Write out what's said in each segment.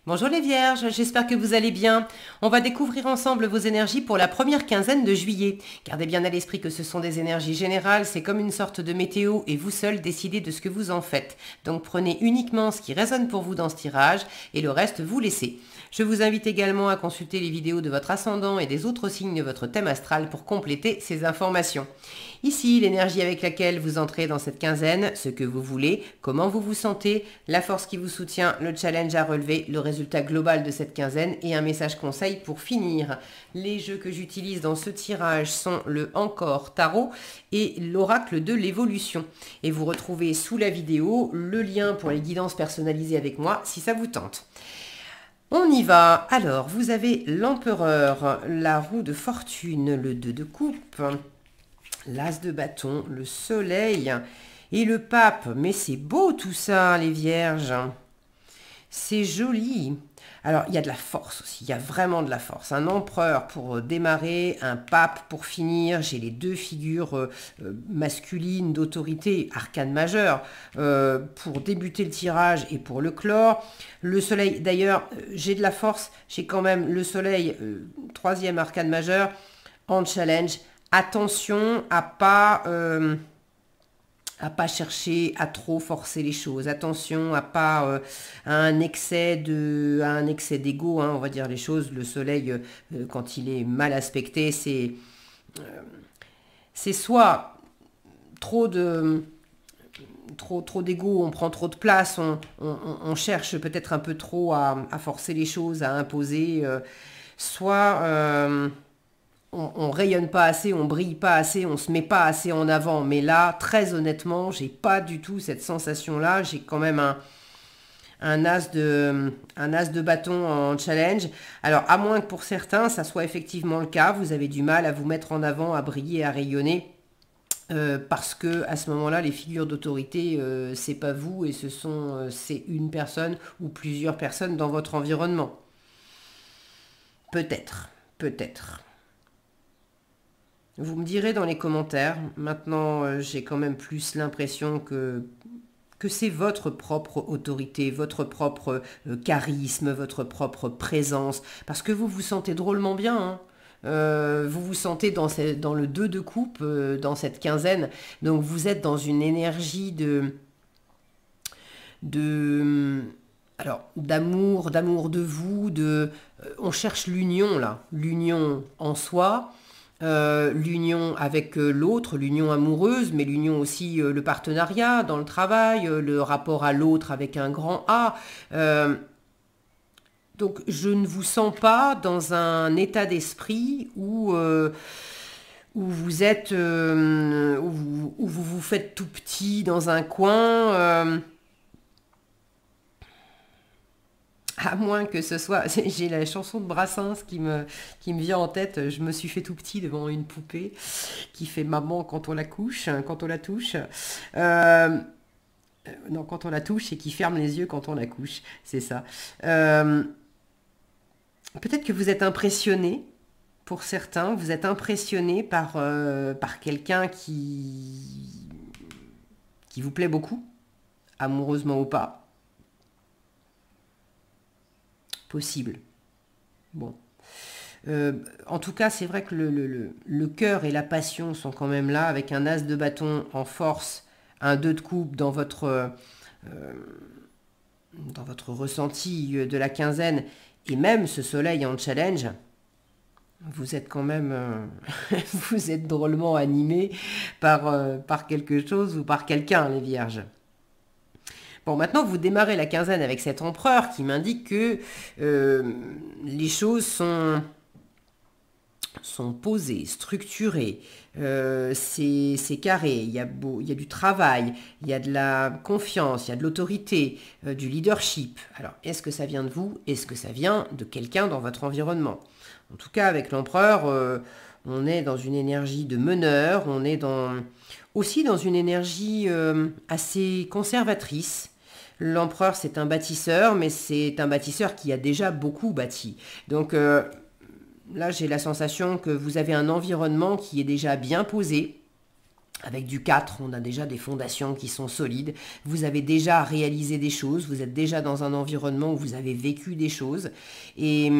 Bonjour les Vierges, j'espère que vous allez bien. On va découvrir ensemble vos énergies pour la première quinzaine de juillet. Gardez bien à l'esprit que ce sont des énergies générales, c'est comme une sorte de météo et vous seul décidez de ce que vous en faites. Donc prenez uniquement ce qui résonne pour vous dans ce tirage et le reste vous laissez. Je vous invite également à consulter les vidéos de votre ascendant et des autres signes de votre thème astral pour compléter ces informations. Ici, l'énergie avec laquelle vous entrez dans cette quinzaine, ce que vous voulez, comment vous vous sentez, la force qui vous soutient, le challenge à relever, le résultat global de cette quinzaine et un message conseil pour finir. Les jeux que j'utilise dans ce tirage sont le Encore Tarot et l'Oracle de l'évolution. Et vous retrouvez sous la vidéo le lien pour les guidances personnalisées avec moi si ça vous tente. On y va. Alors, vous avez l'Empereur, la roue de fortune, le 2 de coupe, l'As de bâton, le Soleil et le Pape. Mais c'est beau tout ça, les Vierges. C'est joli. Alors, il y a de la force aussi, il y a vraiment de la force. Un empereur pour démarrer, un pape pour finir. J'ai les deux figures masculines d'autorité, arcane majeure, pour débuter le tirage et pour le clore. Le soleil, d'ailleurs, j'ai de la force, j'ai quand même le soleil, troisième arcane majeur, en challenge. Attention à pas chercher à trop forcer les choses. Attention à pas à un excès d'ego, hein, on va dire les choses. Le soleil, quand il est mal aspecté, c'est soit trop d'ego, on prend trop de place, on cherche peut-être un peu trop à forcer les choses, à imposer, soit on rayonne pas assez, on brille pas assez, on se met pas assez en avant. Mais là, très honnêtement, j'ai pas du tout cette sensation-là. J'ai quand même un as de bâton en challenge. Alors, à moins que pour certains, ça soit effectivement le cas, vous avez du mal à vous mettre en avant, à briller, à rayonner. Parce que à ce moment-là, les figures d'autorité, c'est pas vous et c'est une personne ou plusieurs personnes dans votre environnement. Peut-être, peut-être. Vous me direz dans les commentaires. Maintenant, j'ai quand même plus l'impression que c'est votre propre autorité, votre propre charisme, votre propre présence. Parce que vous vous sentez drôlement bien, hein. Vous vous sentez dans le 2 de coupe, dans cette quinzaine. Donc vous êtes dans une énergie de alors d'amour de vous, on cherche l'union là, l'union en soi. L'union avec l'autre, l'union amoureuse, mais l'union aussi, le partenariat dans le travail, le rapport à l'autre avec un grand A. Donc je ne vous sens pas dans un état d'esprit où vous êtes, où vous vous faites tout petit dans un coin. À moins que ce soit... J'ai la chanson de Brassens qui me vient en tête. Je me suis fait tout petit devant une poupée qui fait maman quand on la couche, quand on la touche. Non, quand on la touche et qui ferme les yeux quand on la couche. C'est ça. Peut-être que vous êtes impressionné, pour certains, vous êtes impressionné par quelqu'un qui vous plaît beaucoup, amoureusement ou pas. Possible. Bon. En tout cas, c'est vrai que le cœur et la passion sont quand même là, avec un as de bâton en force, un 2 de coupe dans votre ressenti de la quinzaine, et même ce soleil en challenge. Vous êtes quand même, vous êtes drôlement animé par quelque chose ou par quelqu'un, les vierges. Bon, maintenant, vous démarrez la quinzaine avec cet empereur qui m'indique que les choses sont posées, structurées, c'est carré, il y a du travail, il y a de la confiance, il y a de l'autorité, du leadership. Alors, est-ce que ça vient de vous? Est-ce que ça vient de quelqu'un dans votre environnement? En tout cas, avec l'empereur, on est dans une énergie de meneur, on est aussi dans une énergie assez conservatrice. L'empereur, c'est un bâtisseur, mais c'est un bâtisseur qui a déjà beaucoup bâti. Donc là, j'ai la sensation que vous avez un environnement qui est déjà bien posé, Avec du 4, on a déjà des fondations qui sont solides. Vous avez déjà réalisé des choses. Vous êtes déjà dans un environnement où vous avez vécu des choses. Et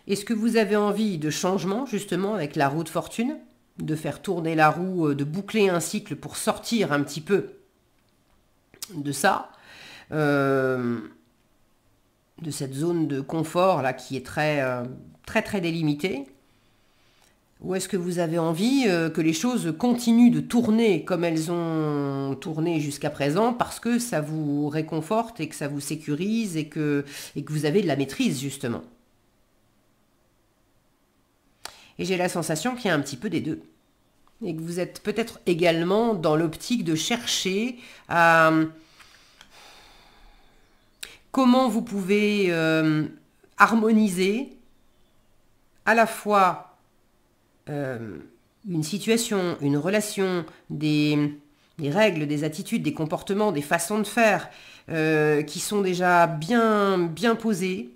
est-ce que vous avez envie de changement, justement, avec la roue de fortune? De faire tourner la roue, de boucler un cycle pour sortir un petit peu de ça, de cette zone de confort là qui est très délimitée? Ou est-ce que vous avez envie que les choses continuent de tourner comme elles ont tourné jusqu'à présent parce que ça vous réconforte et que ça vous sécurise et que vous avez de la maîtrise justement? Et j'ai la sensation qu'il y a un petit peu des deux. Et que vous êtes peut-être également dans l'optique de chercher à comment vous pouvez harmoniser à la fois une situation, une relation, des règles, des attitudes, des comportements, des façons de faire qui sont déjà bien posées,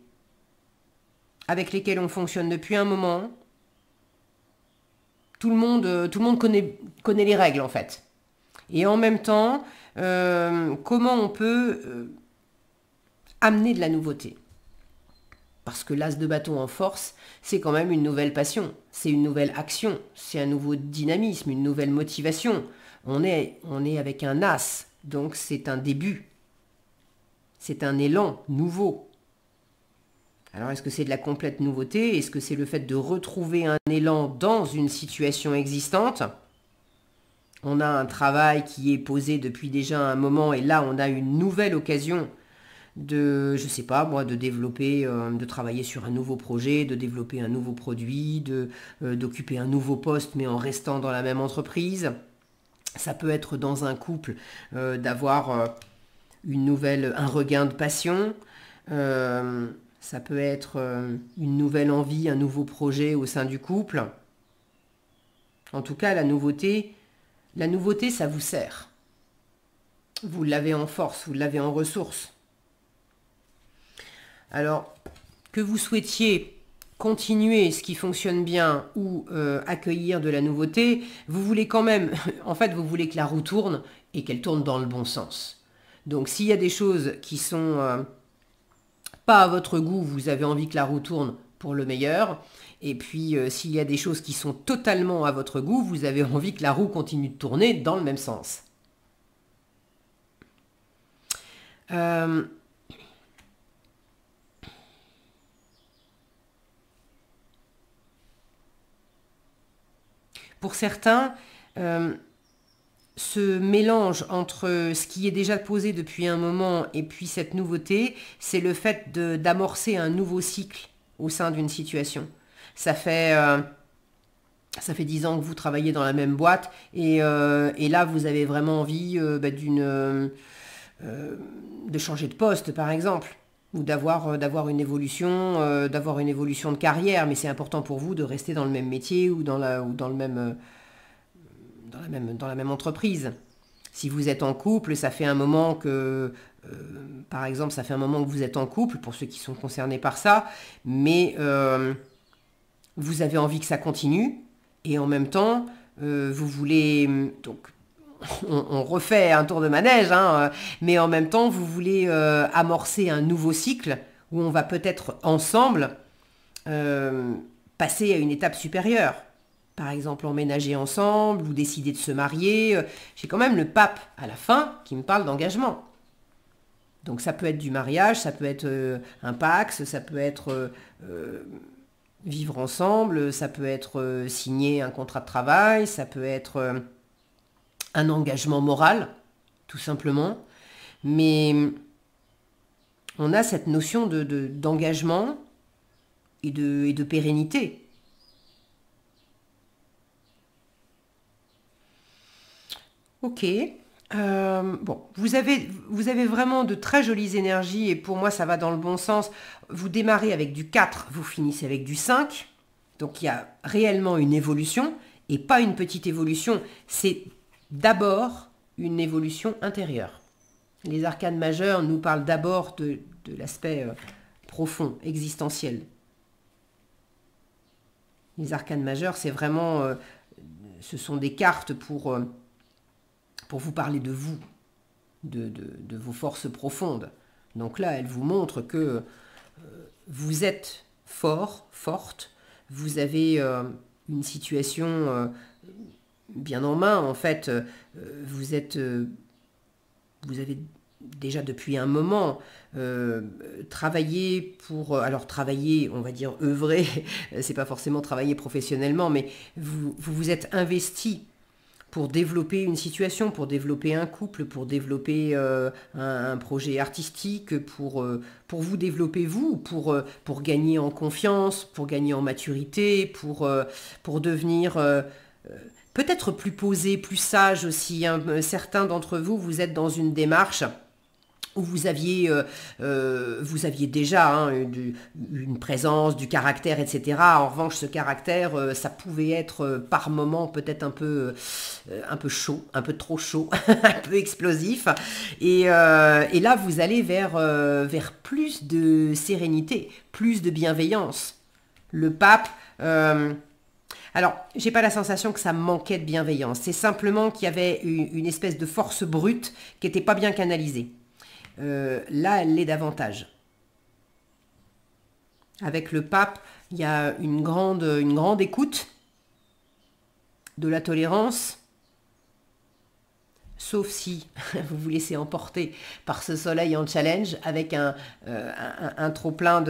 avec lesquelles on fonctionne depuis un moment. Tout le monde connaît les règles en fait. Et en même temps, comment on peut amener de la nouveauté? Parce que l'as de bâton en force, c'est quand même une nouvelle passion, c'est une nouvelle action, c'est un nouveau dynamisme, une nouvelle motivation. On est avec un as, donc c'est un début, c'est un élan nouveau. Alors est-ce que c'est de la complète nouveauté? Est-ce que c'est le fait de retrouver un élan dans une situation existante? On a un travail qui est posé depuis déjà un moment et là on a une nouvelle occasion de, je sais pas moi, de développer, de travailler sur un nouveau projet, de développer un nouveau produit, d'occuper un nouveau poste mais en restant dans la même entreprise. Ça peut être dans un couple d'avoir un regain de passion. Ça peut être une nouvelle envie, un nouveau projet au sein du couple. En tout cas, la nouveauté, ça vous sert. Vous l'avez en force, vous l'avez en ressources. Alors, que vous souhaitiez continuer ce qui fonctionne bien ou accueillir de la nouveauté, vous voulez quand même, en fait, vous voulez que la roue tourne et qu'elle tourne dans le bon sens. Donc, s'il y a des choses qui sont pas à votre goût, vous avez envie que la roue tourne pour le meilleur. Et puis, s'il y a des choses qui sont totalement à votre goût, vous avez envie que la roue continue de tourner dans le même sens. Pour certains, ce mélange entre ce qui est déjà posé depuis un moment et puis cette nouveauté, c'est le fait d'amorcer un nouveau cycle au sein d'une situation. Ça fait 10 ans que vous travaillez dans la même boîte et là vous avez vraiment envie de changer de poste par exemple ou d'avoir une évolution de carrière, mais c'est important pour vous de rester dans le même métier ou dans la même entreprise. Si vous êtes en couple, ça fait un moment que, par exemple, ça fait un moment que vous êtes en couple, pour ceux qui sont concernés par ça, mais vous avez envie que ça continue, et en même temps, vous voulez... Donc, on refait un tour de manège, hein, mais en même temps, vous voulez amorcer un nouveau cycle, où on va peut-être ensemble passer à une étape supérieure. Par exemple, emménager ensemble ou décider de se marier. J'ai quand même le pape à la fin qui me parle d'engagement. Donc ça peut être du mariage, ça peut être un pax, ça peut être vivre ensemble, ça peut être signer un contrat de travail, ça peut être un engagement moral, tout simplement. Mais on a cette notion d'engagement et de pérennité. Ok. Bon, vous avez vraiment de très jolies énergies et pour moi ça va dans le bon sens. Vous démarrez avec du 4, vous finissez avec du 5. Donc il y a réellement une évolution et pas une petite évolution. C'est d'abord une évolution intérieure. Les arcanes majeures nous parlent d'abord de l'aspect profond, existentiel. Les arcanes majeures, c'est vraiment, ce sont des cartes pour vous parler de vous, de vos forces profondes. Donc là, elles vous montrent que vous êtes fort, forte, vous avez une situation bien en main, en fait, vous avez déjà depuis un moment travaillé pour, alors travailler, on va dire œuvrer, c'est pas forcément travailler professionnellement, mais vous êtes investi pour développer une situation, pour développer un couple, pour développer un projet artistique, pour vous développer vous, pour gagner en confiance, pour gagner en maturité, pour devenir peut-être plus posé, plus sage aussi. Hein. Certains d'entre vous, vous êtes dans une démarche où vous aviez déjà une présence, du caractère, etc. En revanche, ce caractère, ça pouvait être par moments peut-être un peu chaud, un peu trop chaud, un peu explosif. Et là, vous allez vers plus de sérénité, plus de bienveillance. Le pape... alors, j'ai pas la sensation que ça manquait de bienveillance. C'est simplement qu'il y avait une espèce de force brute qui n'était pas bien canalisée. Là, elle l'est davantage. Avec le pape, il y a une grande écoute, de la tolérance, sauf si vous vous laissez emporter par ce soleil en challenge avec un trop-plein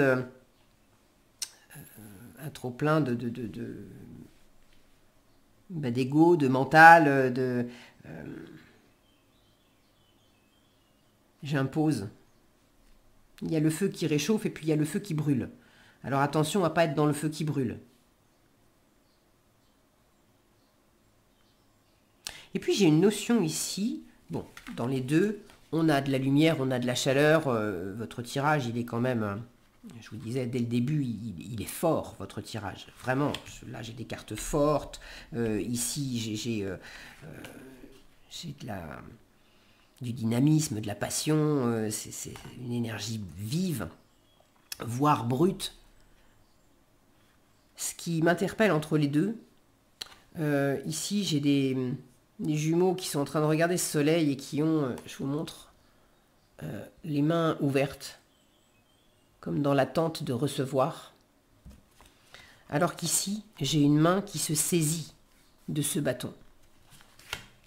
d'ego, de mental, j'impose. Il y a le feu qui réchauffe et puis il y a le feu qui brûle. Alors attention à ne pas être dans le feu qui brûle. Et puis j'ai une notion ici, bon, dans les deux, on a de la lumière, on a de la chaleur, votre tirage il est quand même, je vous disais dès le début, il est fort votre tirage, vraiment, là j'ai des cartes fortes, ici j'ai du dynamisme, de la passion, c'est une énergie vive, voire brute. Ce qui m'interpelle entre les deux, ici j'ai des jumeaux qui sont en train de regarder ce soleil et qui ont, je vous montre, les mains ouvertes, comme dans l'attente de recevoir. Alors qu'ici, j'ai une main qui se saisit de ce bâton.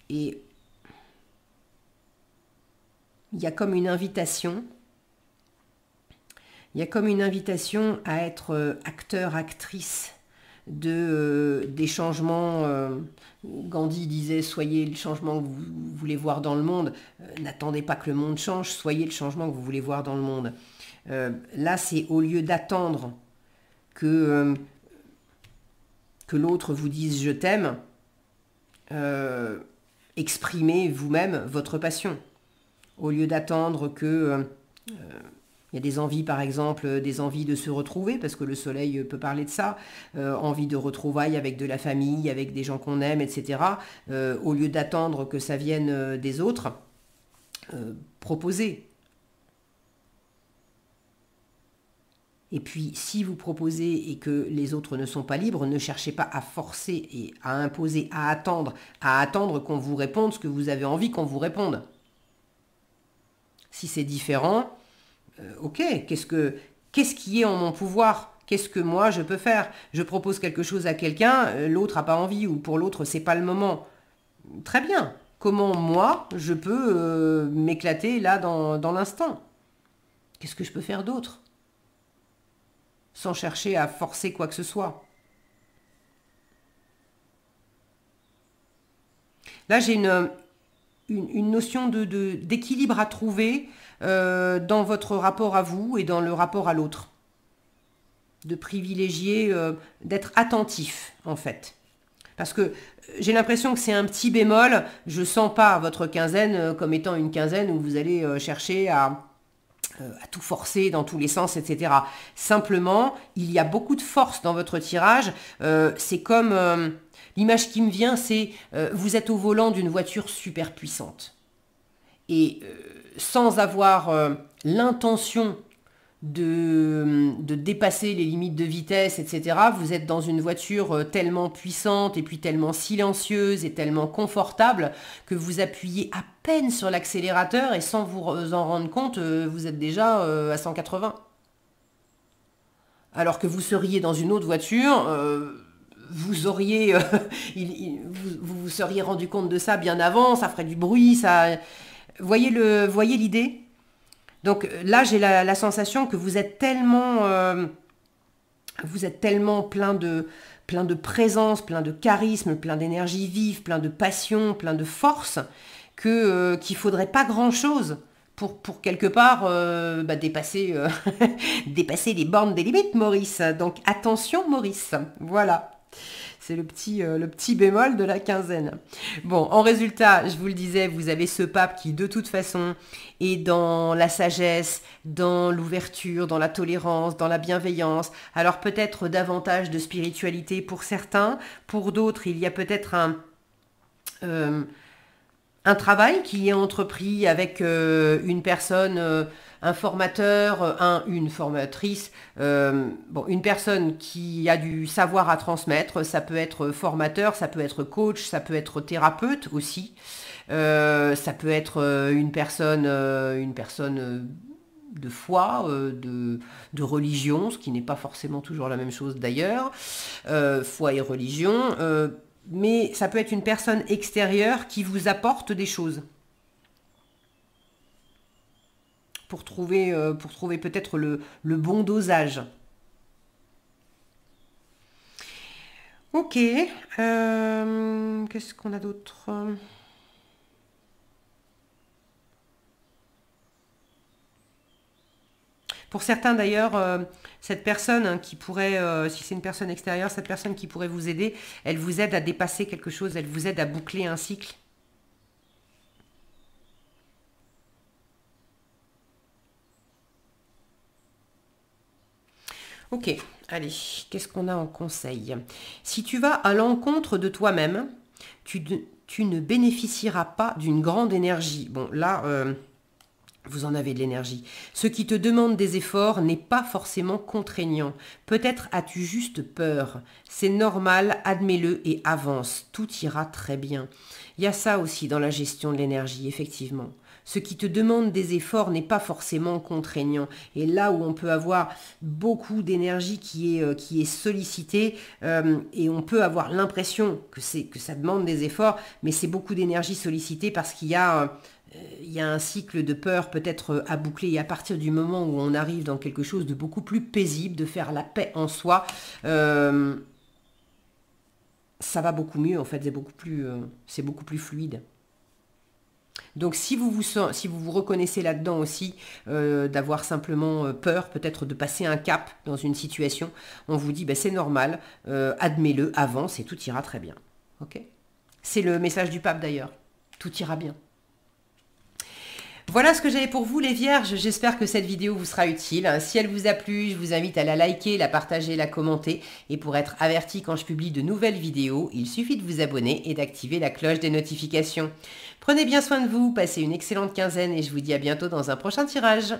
Et il y a comme une invitation, à être acteur, actrice des changements. Gandhi disait, soyez le changement que vous voulez voir dans le monde. N'attendez pas que le monde change, soyez le changement que vous voulez voir dans le monde. Là, c'est au lieu d'attendre que l'autre vous dise je t'aime, exprimez vous-même votre passion. Au lieu d'attendre que... il y a des envies, par exemple, des envies de se retrouver, parce que le soleil peut parler de ça, envie de retrouvailles avec de la famille, avec des gens qu'on aime, etc. Au lieu d'attendre que ça vienne des autres, proposez. Et puis, si vous proposez et que les autres ne sont pas libres, ne cherchez pas à forcer et à imposer, à attendre qu'on vous réponde ce que vous avez envie qu'on vous réponde. Si c'est différent, ok, qu'est-ce qui est en mon pouvoir? Qu'est-ce que moi je peux faire? Je propose quelque chose à quelqu'un, l'autre n'a pas envie, ou pour l'autre c'est pas le moment. Très bien. Comment moi je peux m'éclater là dans l'instant? Qu'est-ce que je peux faire d'autre? Sans chercher à forcer quoi que ce soit. Là j'ai une notion d'équilibre à trouver dans votre rapport à vous et dans le rapport à l'autre. De privilégier, d'être attentif, en fait. Parce que j'ai l'impression que c'est un petit bémol. Je ne sens pas votre quinzaine comme étant une quinzaine où vous allez chercher à tout forcer dans tous les sens, etc. Simplement, il y a beaucoup de force dans votre tirage. C'est comme... l'image qui me vient, c'est vous êtes au volant d'une voiture super puissante. Et sans avoir l'intention de dépasser les limites de vitesse, etc. Vous êtes dans une voiture tellement puissante et puis tellement silencieuse et tellement confortable que vous appuyez à peine sur l'accélérateur et sans vous en rendre compte, vous êtes déjà à 180. Alors que vous seriez dans une autre voiture, vous auriez, vous vous seriez rendu compte de ça bien avant, ça ferait du bruit, ça... Voyez l'idée? Donc là, j'ai la sensation que vous êtes tellement plein de présence, plein de charisme, plein d'énergie vive, plein de passion, plein de force, qu'il faudrait pas grand-chose pour quelque part dépasser, dépasser les bornes des limites, Maurice. Donc attention, Maurice. Voilà. C'est le petit bémol de la quinzaine. Bon, en résultat, je vous le disais, vous avez ce pape qui, de toute façon, est dans la sagesse, dans l'ouverture, dans la tolérance, dans la bienveillance. Alors peut-être davantage de spiritualité pour certains. Pour d'autres, il y a peut-être un travail qui est entrepris avec une personne... un formateur, une formatrice, une personne qui a du savoir à transmettre, ça peut être formateur, ça peut être coach, ça peut être thérapeute aussi, ça peut être une personne de foi, de religion, ce qui n'est pas forcément toujours la même chose d'ailleurs, foi et religion, mais ça peut être une personne extérieure qui vous apporte des choses. Pour trouver peut-être le bon dosage. Ok. Qu'est-ce qu'on a d'autre? Pour certains d'ailleurs, cette personne qui pourrait, si c'est une personne extérieure, cette personne qui pourrait vous aider, elle vous aide à dépasser quelque chose, elle vous aide à boucler un cycle. Ok, allez, qu'est-ce qu'on a en conseil? Si tu vas à l'encontre de toi-même, tu ne bénéficieras pas d'une grande énergie. Bon, là, vous en avez de l'énergie. Ce qui te demande des efforts n'est pas forcément contraignant. Peut-être as-tu juste peur. C'est normal, admets-le et avance. Tout ira très bien. Il y a ça aussi dans la gestion de l'énergie, effectivement. Ce qui te demande des efforts n'est pas forcément contraignant. Et là où on peut avoir beaucoup d'énergie qui est sollicitée, et on peut avoir l'impression que ça demande des efforts, mais c'est beaucoup d'énergie sollicitée parce qu'il y a un cycle de peur peut-être à boucler. Et à partir du moment où on arrive dans quelque chose de beaucoup plus paisible, de faire la paix en soi, ça va beaucoup mieux en fait, c'est beaucoup plus fluide. Donc si vous vous reconnaissez là-dedans aussi, d'avoir simplement peur peut-être de passer un cap dans une situation, on vous dit c'est normal, admets-le, avance et tout ira très bien. Ok ? C'est le message du pape d'ailleurs, tout ira bien. Voilà ce que j'avais pour vous les vierges, j'espère que cette vidéo vous sera utile. Si elle vous a plu, je vous invite à la liker, la partager, la commenter. Et pour être averti quand je publie de nouvelles vidéos, il suffit de vous abonner et d'activer la cloche des notifications. Prenez bien soin de vous, passez une excellente quinzaine et je vous dis à bientôt dans un prochain tirage.